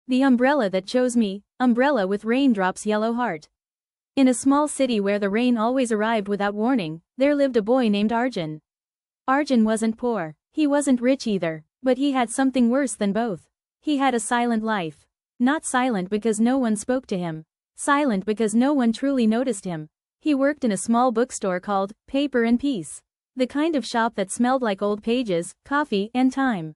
The umbrella that chose me, umbrella with raindrops yellow heart. In a small city where the rain always arrived without warning, there lived a boy named Arjun. Arjun wasn't poor, he wasn't rich either, but he had something worse than both. He had a silent life. Not silent because no one spoke to him. Silent because no one truly noticed him. He worked in a small bookstore called Paper and Peace. The kind of shop that smelled like old pages, coffee, and time.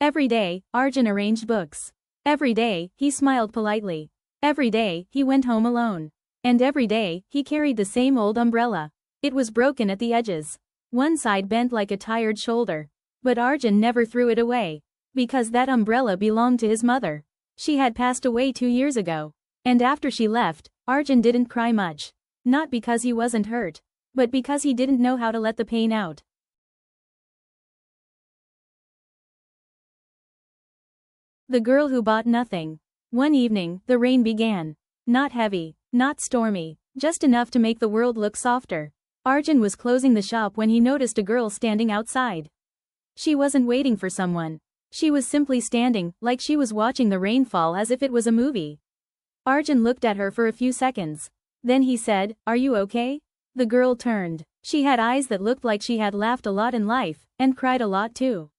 Every day, Arjun arranged books. Every day, he smiled politely. Every day, he went home alone. And every day, he carried the same old umbrella. It was broken at the edges. One side bent like a tired shoulder. But Arjun never threw it away. Because that umbrella belonged to his mother. She had passed away 2 years ago. And after she left, Arjun didn't cry much. Not because he wasn't hurt. But because he didn't know how to let the pain out. The girl who bought nothing. One evening, the rain began. Not heavy, not stormy, just enough to make the world look softer. Arjun was closing the shop when he noticed a girl standing outside. She wasn't waiting for someone. She was simply standing, like she was watching the rainfall as if it was a movie. Arjun looked at her for a few seconds. Then he said, "Are you okay?" The girl turned. She had eyes that looked like she had laughed a lot in life, and cried a lot too.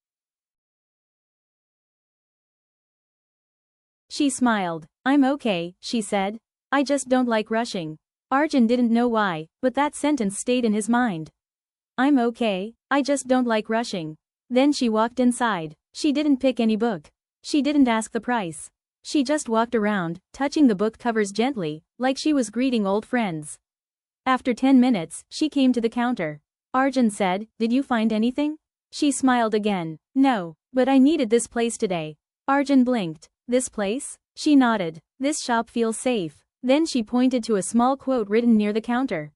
She smiled. "I'm okay," she said. "I just don't like rushing." Arjun didn't know why, but that sentence stayed in his mind. "I'm okay, I just don't like rushing." Then she walked inside. She didn't pick any book. She didn't ask the price. She just walked around, touching the book covers gently, like she was greeting old friends. After 10 minutes, she came to the counter. Arjun said, "Did you find anything?" She smiled again. "No, but I needed this place today." Arjun blinked. "This place?" She nodded. "This shop feels safe." Then she pointed to a small quote written near the counter.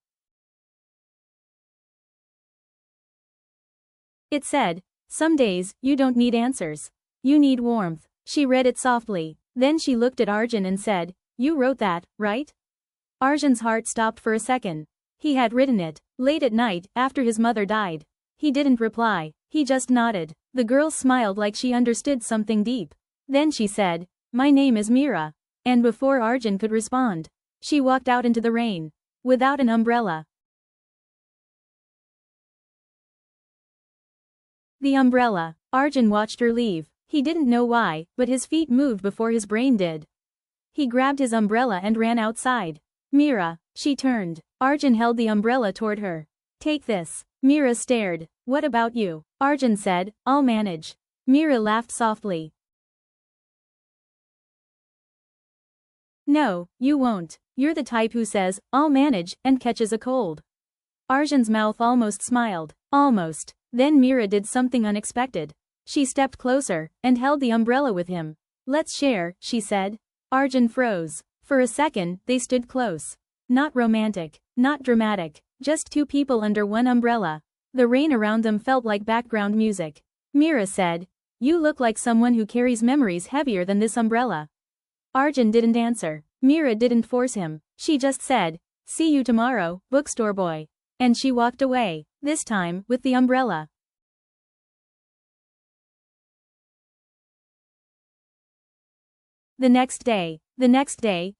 It said, "Some days, you don't need answers. You need warmth." She read it softly. Then she looked at Arjun and said, "You wrote that, right?" Arjun's heart stopped for a second. He had written it, late at night, after his mother died. He didn't reply, he just nodded. The girl smiled like she understood something deep. Then she said, "My name is Meera." And before Arjun could respond, she walked out into the rain. Without an umbrella. The umbrella. Arjun watched her leave. He didn't know why, but his feet moved before his brain did. He grabbed his umbrella and ran outside. "Meera." She turned. Arjun held the umbrella toward her. "Take this." Meera stared. "What about you?" Arjun said, "I'll manage." Meera laughed softly. "No, you won't. You're the type who says, 'I'll manage,' and catches a cold." Arjun's mouth almost smiled. Almost. Then Meera did something unexpected. She stepped closer, and held the umbrella with him. "Let's share," she said. Arjun froze. For a second, they stood close. Not romantic, not dramatic, just two people under one umbrella. The rain around them felt like background music. Meera said, "You look like someone who carries memories heavier than this umbrella." Arjun didn't answer. Meera didn't force him. She just said, "See you tomorrow, bookstore boy." And she walked away, this time, with the umbrella. The next day,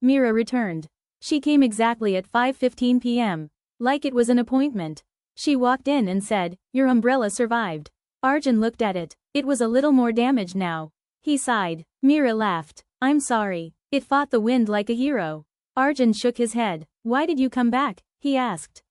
Meera returned. She came exactly at 5:15 p.m. Like it was an appointment. She walked in and said, "Your umbrella survived." Arjun looked at it. It was a little more damaged now. He sighed. Meera laughed. "I'm sorry. It fought the wind like a hero." Arjun shook his head. "Why did you come back?" he asked.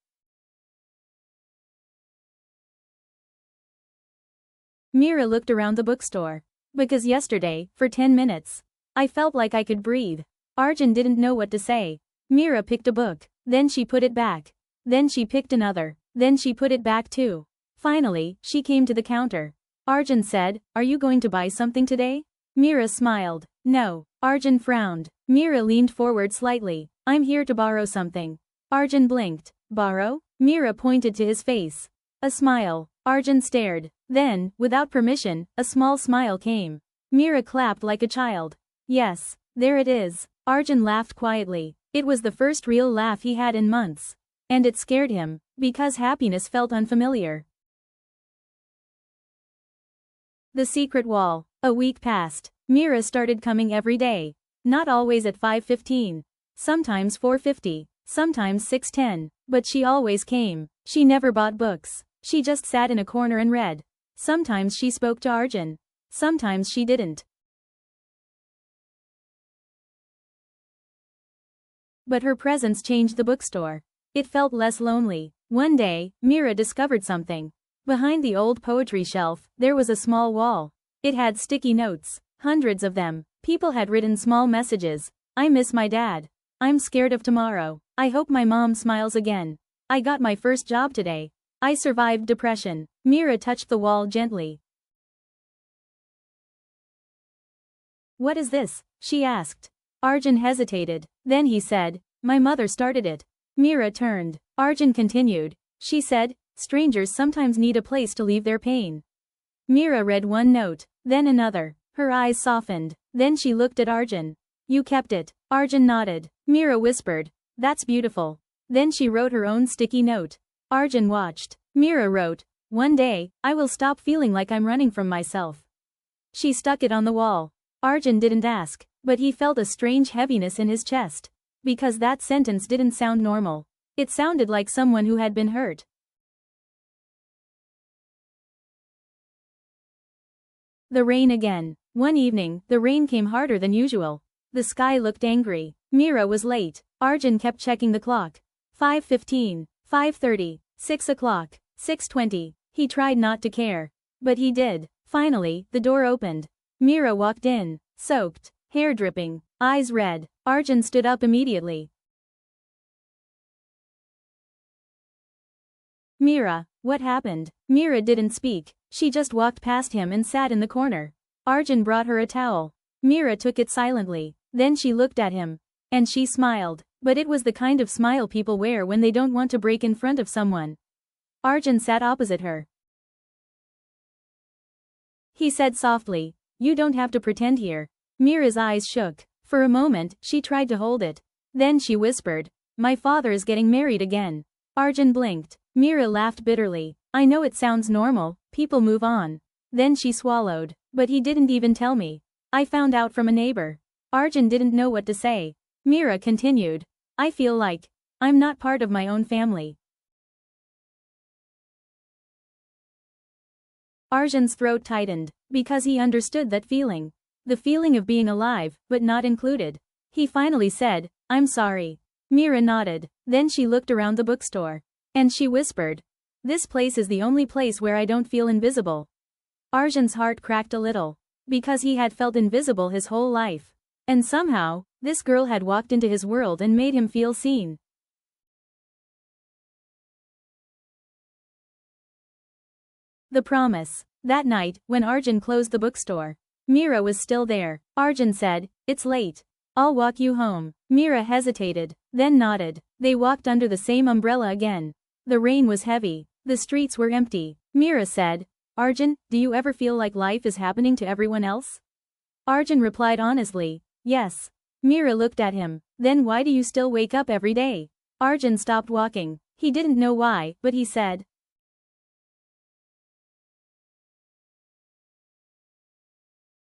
Meera looked around the bookstore. "Because yesterday, for 10 minutes, I felt like I could breathe." Arjun didn't know what to say. Meera picked a book. Then she put it back. Then she picked another. Then she put it back too. Finally, she came to the counter. Arjun said, "Are you going to buy something today?" Meera smiled. "No." Arjun frowned. Meera leaned forward slightly. "I'm here to borrow something." Arjun blinked. "Borrow?" Meera pointed to his face. A smile. Arjun stared. Then, without permission, a small smile came. Meera clapped like a child. "Yes, there it is." Arjun laughed quietly. It was the first real laugh he had in months. And it scared him, because happiness felt unfamiliar. The secret wall. A week passed. Mira started coming every day. Not always at 5:15. Sometimes 4:50. Sometimes 6:10. But she always came. She never bought books. She just sat in a corner and read. Sometimes she spoke to Arjun. Sometimes she didn't. But her presence changed the bookstore. It felt less lonely. One day, Mira discovered something. Behind the old poetry shelf, there was a small wall. It had sticky notes. Hundreds of them. People had written small messages. I miss my dad. I'm scared of tomorrow. I hope my mom smiles again. I got my first job today. I survived depression. Mira touched the wall gently. What is this? She asked. Arjun hesitated. Then he said, my mother started it. Mira turned. Arjun continued. She said, strangers sometimes need a place to leave their pain. Mira read one note, then another. Her eyes softened. Then she looked at Arjun. You kept it. Arjun nodded. Mira whispered. That's beautiful. Then she wrote her own sticky note. Arjun watched. Mira wrote, one day, I will stop feeling like I'm running from myself. She stuck it on the wall. Arjun didn't ask, but he felt a strange heaviness in his chest. Because that sentence didn't sound normal. It sounded like someone who had been hurt. The rain again. One evening, the rain came harder than usual. The sky looked angry. Mira was late. Arjun kept checking the clock. 5:15, 5:30, 6 o'clock, 6:20. He tried not to care. But he did. Finally, the door opened. Mira walked in, soaked, hair dripping, eyes red. Arjun stood up immediately. Mira, what happened? Mira didn't speak. She just walked past him and sat in the corner. Arjun brought her a towel. Mira took it silently. Then she looked at him. And she smiled. But it was the kind of smile people wear when they don't want to break in front of someone. Arjun sat opposite her. He said softly, you don't have to pretend here. Mira's eyes shook. For a moment, she tried to hold it. Then she whispered, my father is getting married again. Arjun blinked. Mira laughed bitterly. I know it sounds normal, people move on. Then she swallowed. But he didn't even tell me. I found out from a neighbor. Arjun didn't know what to say. Mira continued. I feel like I'm not part of my own family. Arjun's throat tightened, because he understood that feeling. The feeling of being alive, but not included. He finally said, I'm sorry. Mira nodded. Then she looked around the bookstore. And she whispered, this place is the only place where I don't feel invisible. Arjun's heart cracked a little. Because he had felt invisible his whole life. And somehow, this girl had walked into his world and made him feel seen. The promise. That night, when Arjun closed the bookstore, Mira was still there. Arjun said, it's late. I'll walk you home. Mira hesitated, then nodded. They walked under the same umbrella again. The rain was heavy. The streets were empty. Mira said, Arjun, do you ever feel like life is happening to everyone else? Arjun replied honestly, yes. Mira looked at him. Then why do you still wake up every day? Arjun stopped walking. He didn't know why, but he said,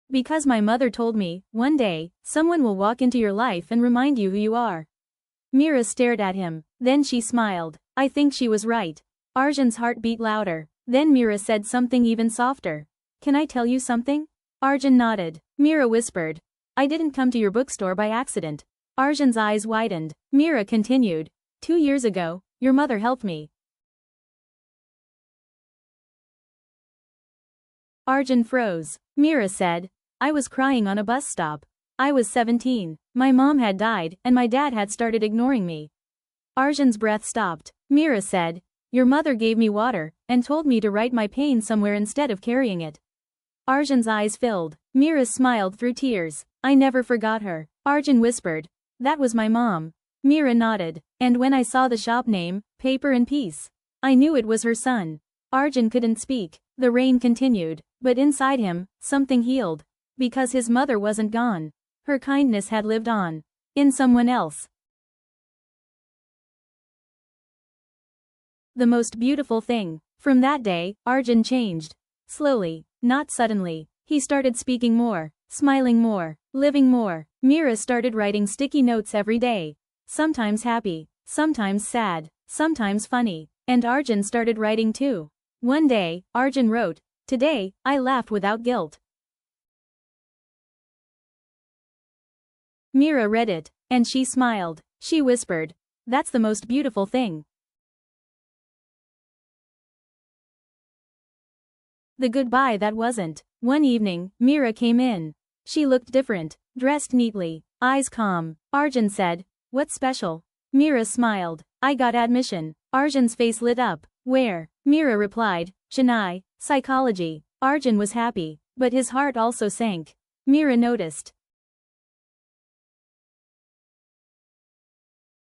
because my mother told me, one day, someone will walk into your life and remind you who you are. Mira stared at him. Then she smiled. I think she was right. Arjun's heart beat louder. Then Mira said something even softer. Can I tell you something? Arjun nodded. Mira whispered. I didn't come to your bookstore by accident. Arjun's eyes widened. Mira continued. 2 years ago, your mother helped me. Arjun froze. Mira said, I was crying on a bus stop. I was 17. My mom had died, and my dad had started ignoring me. Arjun's breath stopped. Mira said, your mother gave me water, and told me to write my pain somewhere instead of carrying it. Arjun's eyes filled. Mira smiled through tears. I never forgot her. Arjun whispered. That was my mom. Mira nodded. And when I saw the shop name, Paper and Peace, I knew it was her son. Arjun couldn't speak. The rain continued. But inside him, something healed. Because his mother wasn't gone. Her kindness had lived on. In someone else. The most beautiful thing. From that day, Arjun changed. Slowly, not suddenly. He started speaking more, smiling more, living more. Mira started writing sticky notes every day. Sometimes happy, sometimes sad, sometimes funny. And Arjun started writing too. One day, Arjun wrote, "Today, I laughed without guilt." Mira read it, and she smiled. She whispered, "That's the most beautiful thing." The goodbye that wasn't. One evening, Mira came in. She looked different, dressed neatly, eyes calm. Arjun said, "What's special?" Mira smiled, "I got admission." Arjun's face lit up. "Where?" Mira replied, "Chennai, psychology." Arjun was happy, but his heart also sank. Mira noticed.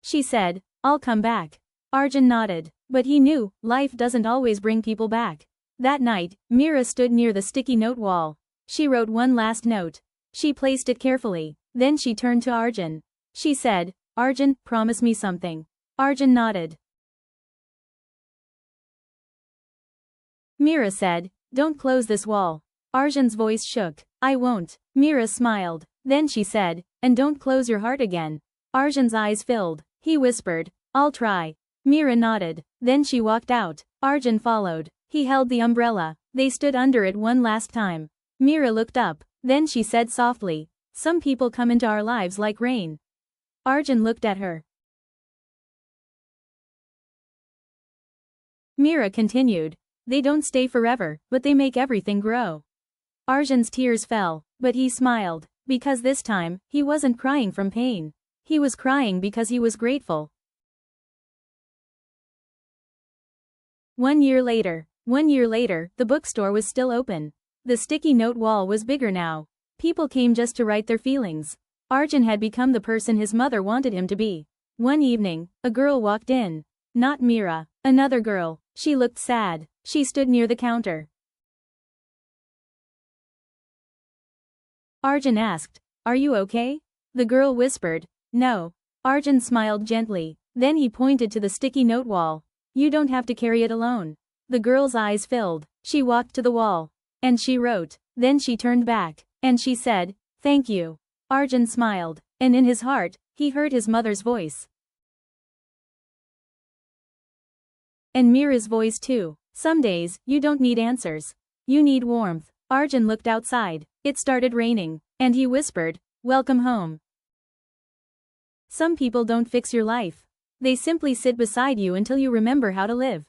She said, "I'll come back." Arjun nodded, but he knew, life doesn't always bring people back. That night, Mira stood near the sticky note wall. She wrote one last note. She placed it carefully. Then she turned to Arjun. She said, "Arjun, promise me something." Arjun nodded. Mira said, "Don't close this wall." Arjun's voice shook. "I won't." Mira smiled. Then she said, "And don't close your heart again." Arjun's eyes filled. He whispered, "I'll try." Mira nodded. Then she walked out. Arjun followed. He held the umbrella. They stood under it one last time. Mira looked up. Then she said softly, "Some people come into our lives like rain." Arjun looked at her. Mira continued, "They don't stay forever, but they make everything grow." Arjun's tears fell, but he smiled, because this time, he wasn't crying from pain. He was crying because he was grateful. 1 year later. 1 year later, the bookstore was still open. The sticky note wall was bigger now. People came just to write their feelings. Arjun had become the person his mother wanted him to be. One evening, a girl walked in. Not Mira, another girl. She looked sad. She stood near the counter. Arjun asked, "Are you okay?" The girl whispered, "No." Arjun smiled gently. Then he pointed to the sticky note wall. "You don't have to carry it alone." The girl's eyes filled. She walked to the wall. And she wrote. Then she turned back. And she said, "Thank you." Arjun smiled. And in his heart, he heard his mother's voice. And Mira's voice too. Some days, you don't need answers. You need warmth. Arjun looked outside. It started raining. And he whispered, "Welcome home." Some people don't fix your life. They simply sit beside you until you remember how to live.